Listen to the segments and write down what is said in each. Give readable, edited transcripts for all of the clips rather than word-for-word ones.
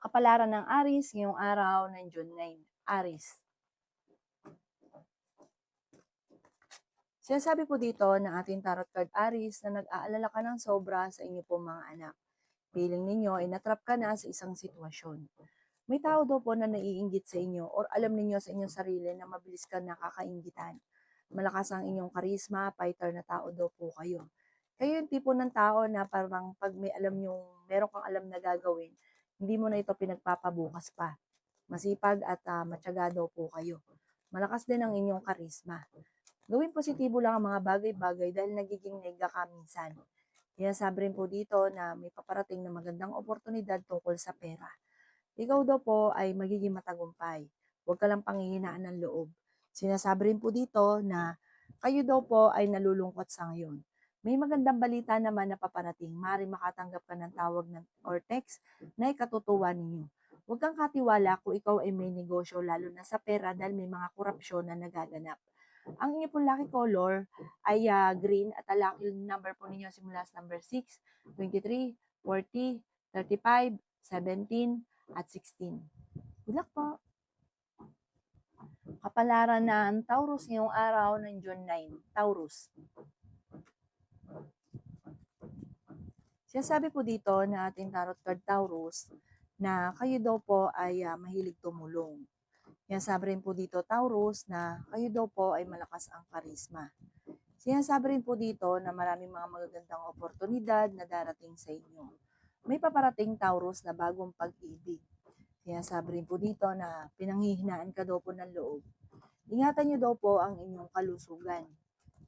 Kapalaran ng Aris ngayong araw ng June 9. Aris. Sinasabi po dito ng ating tarot card Aris na nag-aalala ka ng sobra sa inyo pong mga anak. Feeling ninyo ay natrap ka na sa isang sitwasyon. May tao daw po na naiinggit sa inyo or alam ninyo sa inyong sarili na mabilis ka nakakainggitan. Malakas ang inyong karisma, fighter na tao daw po kayo. Kayo yung tipo ng tao na parang pag meron kang alam na gagawin, hindi mo na ito pinagpapabukas pa. Masipag at matyaga daw po kayo. Malakas din ang inyong karisma. Gawin positibo lang ang mga bagay-bagay dahil nagiging nega ka minsan. Sinasabi rin po dito na may paparating na magandang oportunidad tungkol sa pera. Ikaw daw po ay magiging matagumpay. Huwag ka lang panghihinaan ng loob. Sinasabi rin po dito na kayo daw po ay nalulungkot sa ngayon. May magandang balita naman na paparating. Maaaring makatanggap ka ng tawag or text na ikatutuwa ninyo. Huwag kang katiwala kung ikaw ay may negosyo lalo na sa pera dahil may mga korupsyon na nagaganap. Ang inyo pong lucky color ay green at ang lucky number po ninyo simula sa number 6, 23, 40, 35, 17, at 16. Good luck po! Kapalaran ng Taurus ngayong araw ng June 9. Taurus. Sinasabi po dito na ating tarot card Taurus na kayo daw po ay mahilig tumulong. Sinasabi rin po dito Taurus na kayo daw po ay malakas ang karisma. Sinasabi rin po dito na maraming mga magagandang oportunidad na darating sa inyo. May paparating Taurus na bagong pag-ibig. Sinasabi rin po dito na pinanghihinaan ka daw po ng loob. Ingatan niyo daw po ang inyong kalusugan.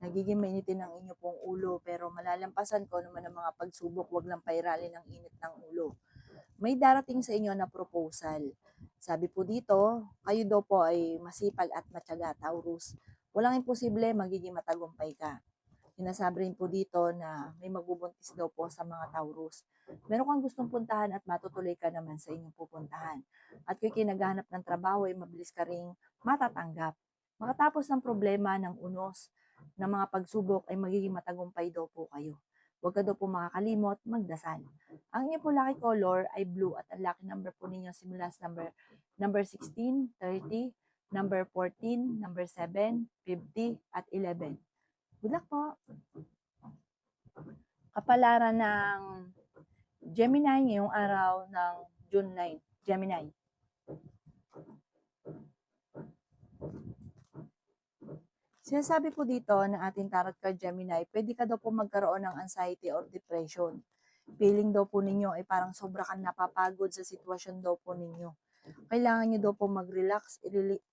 Nagiging mainitin ang inyo pong ulo pero malalampasan ko naman ang mga pagsubok, wag lang pairalin ng init ng ulo. May darating sa inyo na proposal. Sabi po dito, kayo daw po ay masipag at matyaga, Taurus. Walang imposible, magiging matagumpay ka. Sinasabi rin po dito na may magbubuntis daw po sa mga Taurus. Meron kang gustong puntahan at matutuloy ka naman sa inyong pupuntahan. At kung kinaghanap ng trabaho ay mabilis ka ring matatanggap. Makatapos ng problema ng unos ng mga pagsubok ay magiging matagumpay daw po kayo. Huwag ka daw po makakalimot, magdasal. Ang inyong po lucky color ay blue at ang lucky number po ninyo simula sa number 16, 30, number 14, number 7, 50, at 11. Good luck po! Kapalaran ng Gemini ngayong araw ng June 9. Gemini. Sinasabi po dito ng ating tarot card Gemini, pwede ka daw po magkaroon ng anxiety or depression. Feeling daw po ninyo ay parang sobra kang napapagod sa sitwasyon daw po ninyo. Kailangan nyo daw po mag-relax,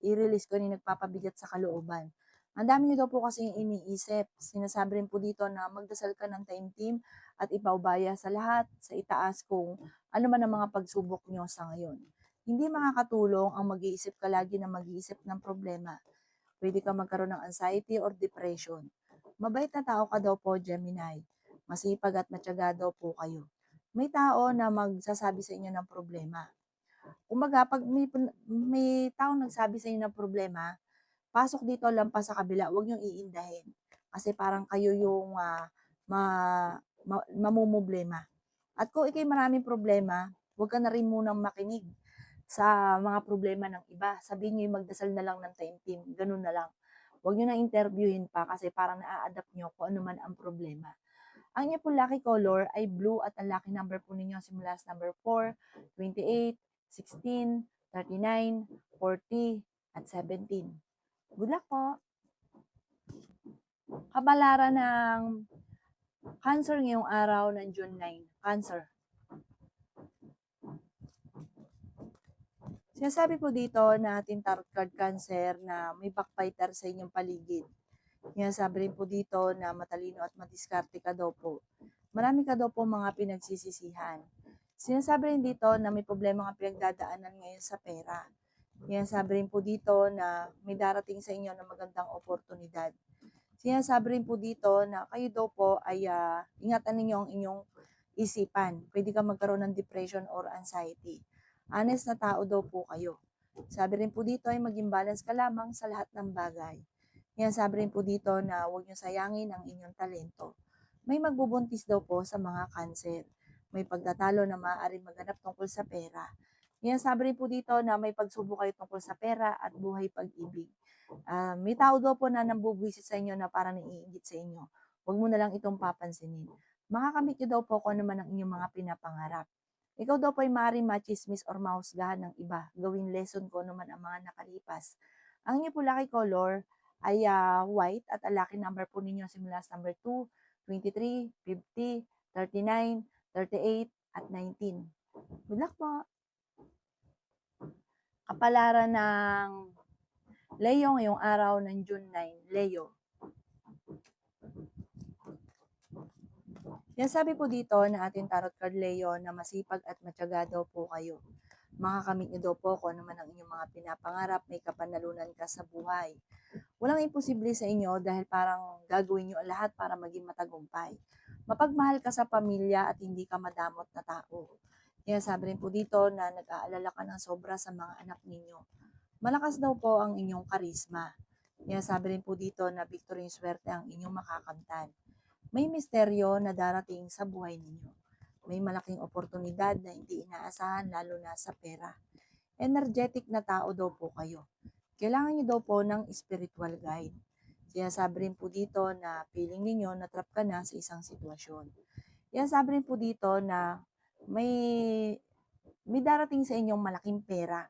i-release ko yung nagpapabigat sa kalooban. Ang dami nyo daw po kasi iniisip. Sinasabi rin po dito na magdasal ka ng taimtim at ipaubaya sa lahat, sa itaas kung ano man ang mga pagsubok nyo sa ngayon. Hindi makakatulong ang mag-iisip ka lagi na mag-iisip ng problema. Pwede ka magkaroon ng anxiety or depression. Mabait na tao ka daw po, Gemini. Masipag at matyaga daw po kayo. May tao na magsasabi sa inyo ng problema. Kumbaga, pag may taong nagsabi sa inyo ng problema, pasok dito, lampas sa kabila, huwag niyong iindahin. Kasi parang kayo yung mamumblema. At kung ikay maraming problema, huwag ka na rin munang makinig sa mga problema ng iba. Sabihin niyo yung magdasal na lang ng taimtim. Ganun na lang. Huwag niyo na interviewin pa kasi parang naa-adapt niyo kung ano man ang problema. Ang inyo po lucky color ay blue at ang lucky number po ninyo simula sa number 4, 28, 16, 39, 40, at 17. Good luck po! Kabalaran ng Cancer ngayong araw ng June 9. Cancer. Sinasabi po dito na ating tarot card Cancer na may backbiter sa inyong paligid. Sinasabi rin po dito na matalino at madiskarte ka daw po. Marami ka daw po mga pinagsisisihan. Sinasabi rin dito na may problema ka pinagdadaanan ngayon sa pera. Sinasabi rin po dito na may darating sa inyo na magandang oportunidad. Sinasabi rin po dito na kayo daw po ay ingatan ninyo ang inyong isipan. Pwede ka magkaroon ng depression or anxiety. Honest na tao daw po kayo. Sabi rin po dito ay maging balance ka lamang sa lahat ng bagay. Sabi rin po dito na huwag niyo sayangin ang inyong talento. May magbubuntis daw po sa mga Cancer. May pagtatalo na maaaring maganap tungkol sa pera. Yan, sabi rin po dito na may pagsubok kayo tungkol sa pera at buhay pag-ibig. May tao daw po na nambubwisit sa inyo na parang naiinggit sa inyo. Huwag mo na lang itong papansinin. Makakamit niyo daw po kung ano man ang inyong mga pinapangarap. Ikaw daw po ay maaaring machismis or mahusgahan ng iba. Gawing lesson ko naman ang mga nakalipas. Ang inyo po lucky color ay white at ang lucky number po ninyo simula sa number 2, 23, 50, 39, 38, at 19. Good luck po! Kapalaran ng Leo ngayong araw ng June 9. Leo. Yan, sabi po dito na ating tarot card Leo na masipag at matyaga daw po kayo. Makakamit niyo daw po kung ano man ang inyong mga pinapangarap, may kapanalunan ka sa buhay. Walang imposible sa inyo dahil parang gagawin niyo ang lahat para maging matagumpay. Mapagmahal ka sa pamilya at hindi ka madamot na tao. Kaya sabi rin po dito na nag-aalala ka ng sobra sa mga anak ninyo. Malakas daw po ang inyong karisma. Kaya sabi rin po dito na victory yung swerte ang inyong makakamtan. May misteryo na darating sa buhay ninyo. May malaking oportunidad na hindi inaasahan lalo na sa pera. Energetic na tao daw po kayo. Kailangan niyo daw po ng spiritual guide. Kaya sabi rin po dito na feeling ninyo na trap ka na sa isang sitwasyon. Kaya sabi rin po dito na may darating sa inyong malaking pera.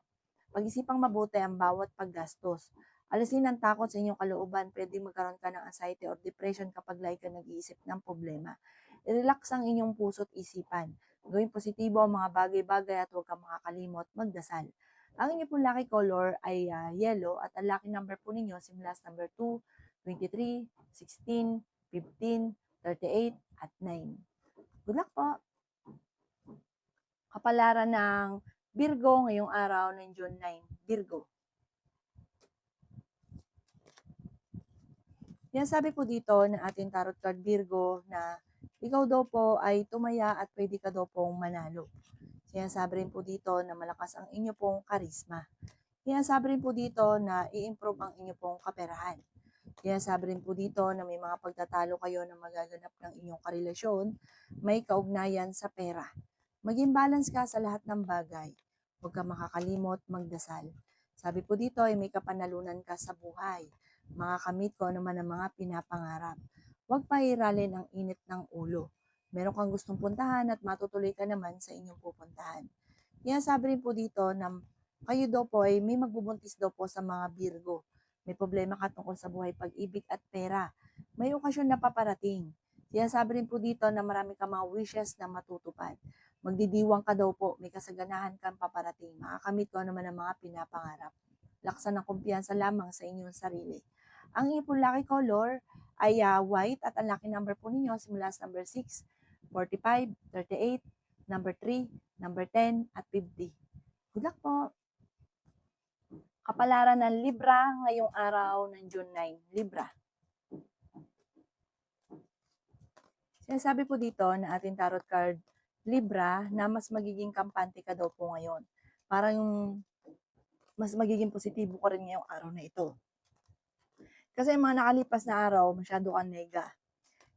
Pag-isipang mabuti ang bawat paggastos. Alisin ang takot sa inyong kalooban. Pwede magkaroon ka ng anxiety or depression kapag lagi ka nag-iisip ng problema. I-relax ang inyong puso at isipan. Gawing positibo ang mga bagay-bagay at huwag kang makakalimot magdasal. Ang inyong pong lucky color ay yellow at ang lucky number po ninyo simula sa number 2, 23, 16, 15, 38, at 9. Good luck po! Kapalaran ng Virgo ngayong araw ng June 9. Virgo. Yan, sabi po dito na ating tarot card Virgo na ikaw daw po ay tumaya at pwede ka daw pong manalo. Kaya sabi rin po dito na malakas ang inyo pong karisma. Kaya sabi rin po dito na i-improve ang inyo pong kaperahan. Kaya sabi rin po dito na may mga pagtatalo kayo na magaganap ng inyong karelasyon, may kaugnayan sa pera. Maging balance ka sa lahat ng bagay. Huwag ka makakalimot magdasal. Sabi po dito ay may kapanalunan ka sa buhay. Makakamit ko naman ang mga pinapangarap. Huwag pairalin ang init ng ulo. Meron kang gustong puntahan at matutuloy ka naman sa inyong pupuntahan. Kaya sabi rin po dito na kayo daw po ay may magbubuntis daw po sa mga Virgo. May problema ka tungkol sa buhay, pag-ibig at pera. May okasyon na paparating. Kaya sabi rin po dito na marami ka mga wishes na matutupad. Magdidiwang ka daw po, may kasaganahan kang paparating. Makakamit ko naman ang mga pinapangarap. Laksan ng kumpiyansa lamang sa inyong sarili. Ang inyong pong lucky color ay white at ang lucky number po ninyo simula sa number 6, 45, 38, number 3, number 10, at 50. Good luck po! Kapalaran ng Libra ngayong araw ng June 9. Libra. Sinasabi po dito na ating tarot card Libra na mas magiging kampante ka daw po ngayon. Parang mas magiging positibo ka rin ngayong araw na ito. Kasi yung mga nakalipas na araw, masyado kang nega.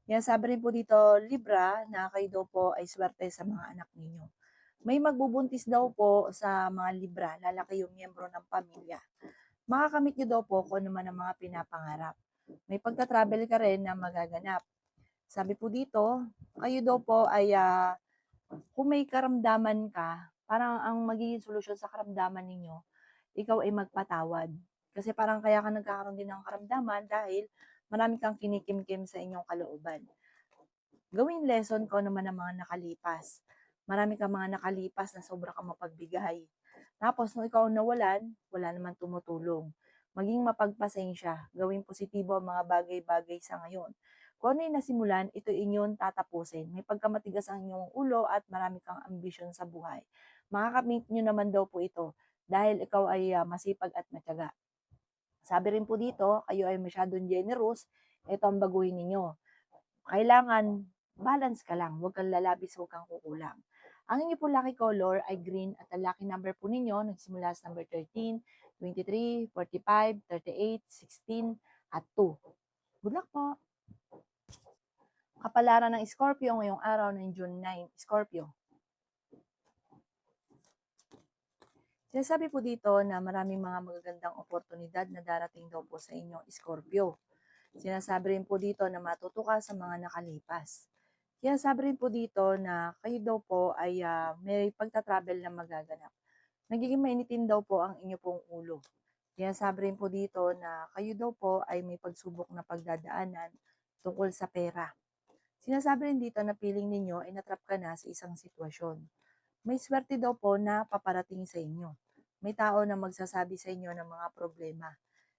Yan, sabi rin po dito, Libra, na kayo daw po ay swerte sa mga anak ninyo. May magbubuntis daw po sa mga Libra, lalaki yung miyembro ng pamilya. Makakamit nyo daw po kung ano man ang mga pinapangarap. May pagka-travel ka rin na magaganap. Sabi po dito, kayo daw po ay kung may karamdaman ka, parang ang magiging solusyon sa karamdaman ninyo, ikaw ay magpatawad. Kasi parang kaya ka nagkakaroon din ng karamdaman dahil marami kang kinikimkim sa inyong kalooban. Gawin lesson ko naman ang mga nakalipas. Marami kang mga nakalipas na sobra kang mapagbigay. Tapos, nung ikaw nawalan, wala naman tumutulong. Maging mapagpasensya. Gawing positibo ang mga bagay-bagay sa ngayon. Kung ano yung nasimulan, ito inyong tatapusin. May pagkamatigas ang inyong ulo at marami kang ambisyon sa buhay. Makakamit nyo naman daw po ito dahil ikaw ay masipag at matyaga. Sabi rin po dito, kayo ay masyadong generous, ito ang baguhin ninyo. Kailangan balance ka lang, huwag kang lalabis, huwag kang kukulang. Ang inyo po lucky color ay green at ang lucky number po ninyo nagsimula sa number 13, 23, 45, 38, 16, at 2. Good luck po! Kapalaran ng Scorpio ngayong araw ng June 9. Scorpio. Sinasabi po dito na maraming mga magagandang oportunidad na darating daw po sa inyong Scorpio. Sinasabi rin po dito na matuto ka sa mga nakalipas. Sinasabi rin po dito na kayo daw po ay may pagta-travel na magaganap. Nagiging mainitin daw po ang inyo pong ulo. Sinasabi rin po dito na kayo daw po ay may pagsubok na pagdadaanan tungkol sa pera. Sinasabi rin dito na feeling ninyo ay natrap ka na sa isang sitwasyon. May swerte daw po na paparating sa inyo. May tao na magsasabi sa inyo ng mga problema.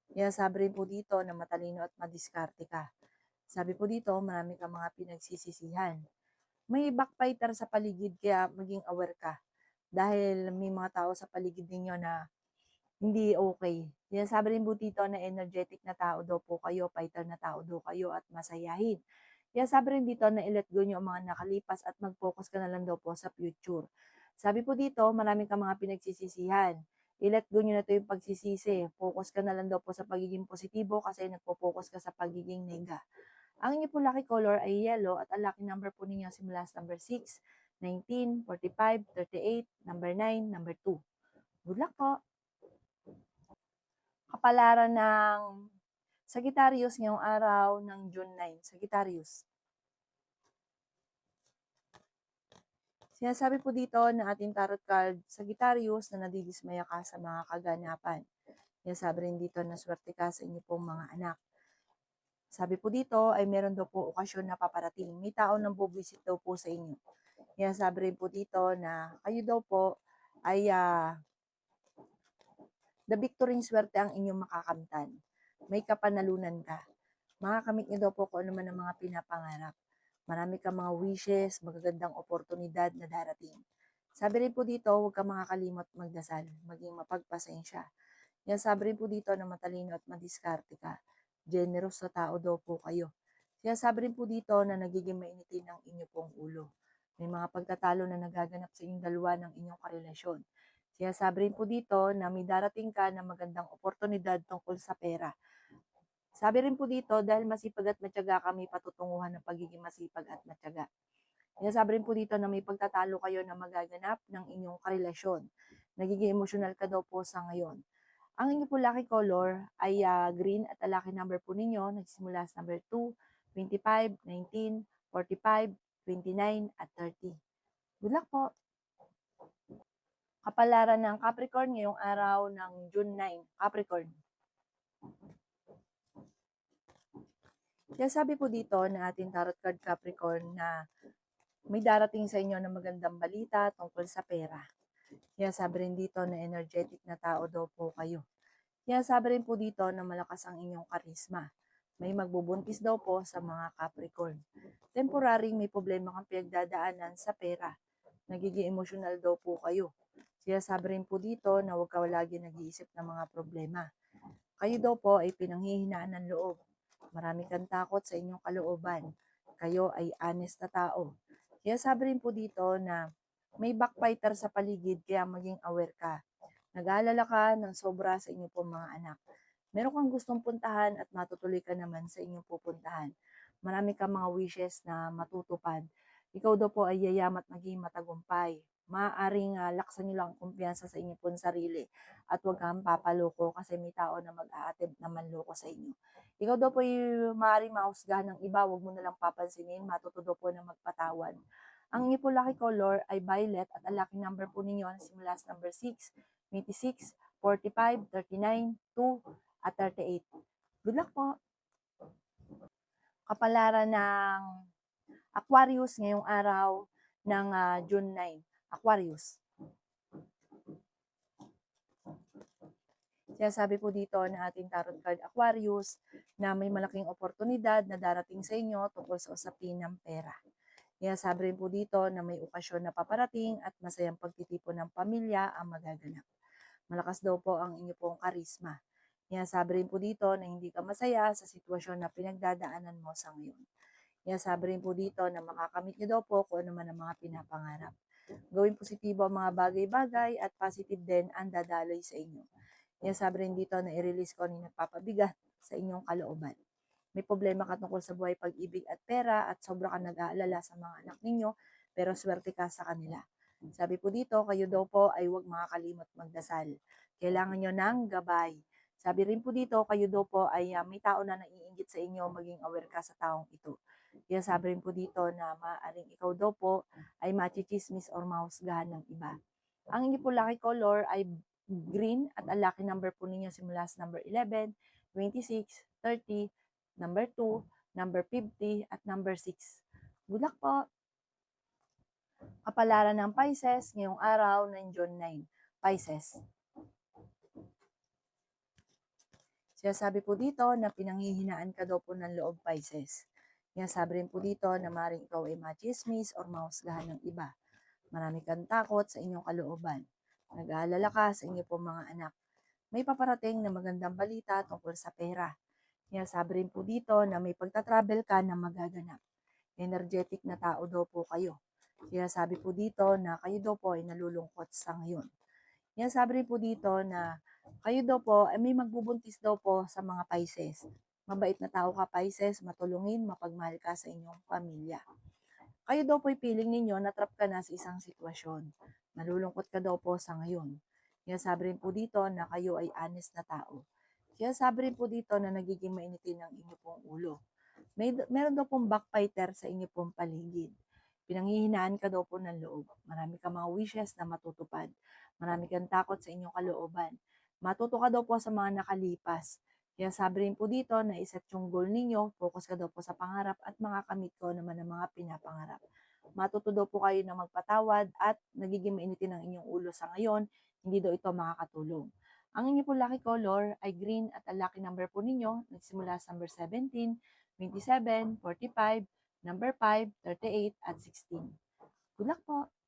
Sinasabi rin po dito na matalino at madiskarte ka. Sabi po dito, marami kang mga pinagsisisihan. May backbiter sa paligid kaya maging aware ka. Dahil may mga tao sa paligid ninyo na hindi okay. Sinasabi rin po dito na energetic na tao daw po kayo, fighter na tao daw kayo at masayahin. Sabi rin dito na i-let go nyo ang mga nakalipas at mag-focus ka na lang daw po sa future. Sabi po dito, marami kang mga pinagsisisihan. I-let go nyo na ito yung pagsisisi. Focus ka na lang daw po sa pagiging positibo kasi nagpo-focus ka sa pagiging nega. Ang inyo po lucky color ay yellow at ang lucky number po ninyo simula sa number 6, 19, 45, 38, number 9, number 2. Good luck po! Kapalaran ng Sagittarius ngayong araw ng June 9. Sagittarius. Sinasabi po dito na ating tarot card, Sagittarius, na nadidismaya ka sa mga kaganapan. Sinasabi rin dito na swerte ka sa inyo pong mga anak. Sabi po dito ay meron daw po okasyon na paparating. May tao nang bubuisit daw po sa inyo. Sinasabi rin po dito na kayo daw po ay the victory swerte ang inyong makakamtan. May kapanalunan ka. Makakamit niyo daw po kung ano man ang mga pinapangarap. Marami kang mga wishes, magagandang oportunidad na darating. Sabi rin po dito, huwag kang makakalimot magdasal, maging mapagpasensya. Yan sabi rin po dito na matalino at madiskarte ka. Generous sa tao daw po kayo. Kaya sabi rin po dito na nagiging mainitin ang inyo pong ulo. May mga pagtatalo na nagaganap sa inyong dalawa ng inyong karelasyon. Kaya sabi rin po dito na may darating ka na magandang oportunidad tungkol sa pera. Sabi rin po dito, dahil masipag at matyaga ka, may patutunguhan ng pagiging masipag at matyaga. Sinasabi rin po dito na may pagtatalo kayo na magaganap ng inyong karelasyon. Nagiging emosyonal ka daw po sa ngayon. Ang inyong po lucky color ay green at ang lucky number po ninyo nagsimula sa number 2, 25, 19, 45, 29 at 30. Good luck po! Kapalaran ng Capricorn ngayong araw ng June 9. Capricorn. Kaya sabi po dito na ating tarot card Capricorn na may darating sa inyo na magandang balita tungkol sa pera. Kaya sabi rin dito na energetic na tao daw po kayo. Kaya sabi rin po dito na malakas ang inyong karisma. May magbubuntis daw po sa mga Capricorn. Temporaring may problema kang pinagdadaanan sa pera. Nagiging emosyonal daw po kayo. Kaya sabi rin po dito na huwag ka lagi nag-iisip ng mga problema. Kayo daw po ay pinanghihinaan ng loob. Marami kang takot sa inyong kalooban. Kayo ay honest na tao. Kaya sabi rin po dito na may backbiter sa paligid kaya maging aware ka. Nag-aalala ka ng sobra sa inyong pong mga anak. Meron kang gustong puntahan at matutuloy ka naman sa inyong pupuntahan. Marami kang mga wishes na matutupad. Ikaw daw po ay yayamat maging matagumpay. Maaaring laksan nyo lang ang kumpiyansa sa inyo pong sarili at huwag kang papaloko kasi may tao na mag-a-attempt na manloko sa inyo. Ikaw daw po ay maaaring mahusgahan ng iba, huwag mo na lang papansinin, matuto daw po na magpatawad. Ang inyo po lucky color ay violet at ang lucky number po ninyo na simula sa number 6, 26, 45, 39, 2, at 38. Good luck po! Kapalaran ng Aquarius ngayong araw ng June 9. Aquarius. Kaya sabi po dito na ating tarot card Aquarius na may malaking oportunidad na darating sa inyo tungkol sa usapin ng pera. Kaya sabi rin po dito na may okasyon na paparating at masayang pagtitipon ng pamilya ang magaganap. Malakas daw po ang inyo pong karisma. Kaya sabi rin po dito na hindi ka masaya sa sitwasyon na pinagdadaanan mo sa ngayon. Kaya sabi rin po dito na makakamit niyo daw po kung ano man ang mga pinapangarap. Gawing positibo ang mga bagay-bagay at positive din ang dadaloy sa inyo. Kaya sabi rin dito na i-release ko ang nagpapabigat sa inyong kalooban. May problema ka tungkol sa buhay, pag-ibig at pera at sobra ka nag-aalala sa mga anak ninyo pero swerte ka sa kanila. Sabi po dito, kayo daw po ay huwag makakalimot magdasal. Kailangan nyo ng gabay. Sabi rin po dito, kayo daw po ay may tao na naiinggit sa inyo, maging aware ka sa taong ito. Kaya sabi rin po dito na maaaring ikaw daw po ay machichismis or mahusgahan ng iba. Ang inyo po lucky color ay green at ang lucky number po ninyo simula sa number 11, 26, 30, number 2, number 50, at number 6. Good luck po! Kapalaran ng Pisces ngayong araw ng June 9. Pisces. Sinasabi po dito na pinanghihinaan ka daw po ng loob, Pisces. Sinasabi rin po dito na maaaring ikaw ay machismis or mahusgahan ng iba. Marami kang takot sa inyong kalooban. Nag-aalala ka sa inyo pong mga anak. May paparating na magandang balita tungkol sa pera. Sinasabi rin po dito na may pagta-travel ka na magaganap. Energetic na tao daw po kayo. Sinasabi po dito na kayo daw po ay nalulungkot sa ngayon. Sabi rin po dito na kayo daw po ay may magbubuntis daw po sa mga Pisces. Mabait na tao ka, Pisces, matulungin, mapagmahal ka sa inyong pamilya. Kayo daw po ay feeling ninyo na trap ka na sa isang sitwasyon. Nalulungkot ka daw po sa ngayon. Sabi rin po dito na kayo ay honest na tao. Sabi rin po dito na nagiging mainitin ang inyo pong ulo. Meron daw pong backbiter sa inyo pong paligid. Pinanghihinaan ka daw po ng loob. Marami ka mga wishes na matutupad. Marami kang takot sa inyong kalooban. Matuto ka daw po sa mga nakalipas. Sabi rin po dito na iset yung goal ninyo, focus ka daw po sa pangarap at makakamit ko naman ang mga pinapangarap. Matuto daw po kayo na magpatawad at nagiging mainitin ang inyong ulo sa ngayon, hindi daw ito makakatulong. Ang inyo po lucky color ay green at ang lucky number po ninyo nagsimula sa number 17, 27, 45, number 5, 38, at 16. Good luck po!